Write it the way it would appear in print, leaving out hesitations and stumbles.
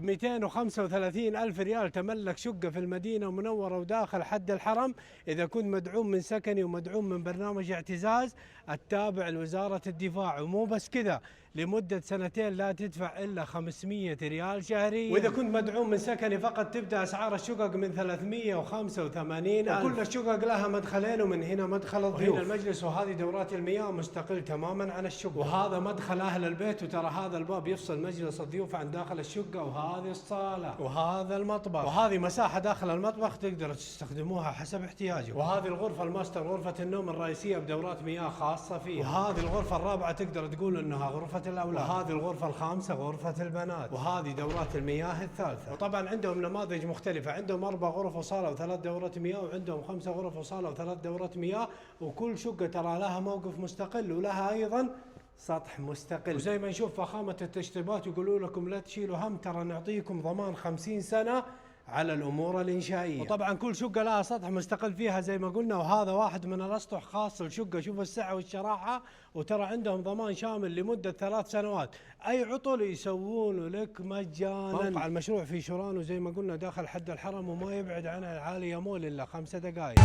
ب 235 ألف ريال تملك شقة في المدينة المنورة وداخل حد الحرم، إذا كنت مدعوم من سكني ومدعوم من برنامج اعتزاز التابع لوزارة الدفاع. ومو بس كذا، لمدة سنتين لا تدفع إلا 500 ريال شهريا. وإذا كنت مدعوم من سكني فقط تبدأ أسعار الشقق من 385 ألف. وكل الشقق لها مدخلين، ومن هنا مدخل الضيوف، وهنا المجلس، وهذه دورات المياه مستقل تماما عن الشقة، وهذا مدخل أهل البيت، وترى هذا الباب يفصل مجلس الضيوف عن داخل الشقة، وهذه الصالة، وهذا المطبخ، وهذه مساحة داخل المطبخ تقدر تستخدموها حسب احتياجكم، وهذه الغرفة الماستر غرفة النوم الرئيسية بدورات مياه خاصة فيها، وهذه الغرفة الرابعة تقدر تقول انها غرفة الاولاد، وهذه الغرفة الخامسة غرفة البنات، وهذه دورات المياه الثالثة. وطبعا عندهم نماذج مختلفة، عندهم 4 غرف وصالة و3 دورات مياه، وعندهم 5 غرف وصالة و3 دورات مياه، وكل شقة ترى لها موقف مستقل، ولها ايضا سطح مستقل. وزي ما نشوف فخامة التشطيبات يقولوا لكم لا تشيلوا هم، ترى نعطيكم ضمان 50 سنة على الأمور الإنشائية. وطبعا كل شقة لها سطح مستقل فيها زي ما قلنا، وهذا واحد من الأسطح خاص للشقة. شوف السعة والشراحة، وترى عندهم ضمان شامل لمدة 3 سنوات، أي عطل يسوونه لك مجانا. موقع المشروع في شوران، وزي ما قلنا داخل حد الحرم، وما يبعد عن العالية مول إلا 5 دقائق.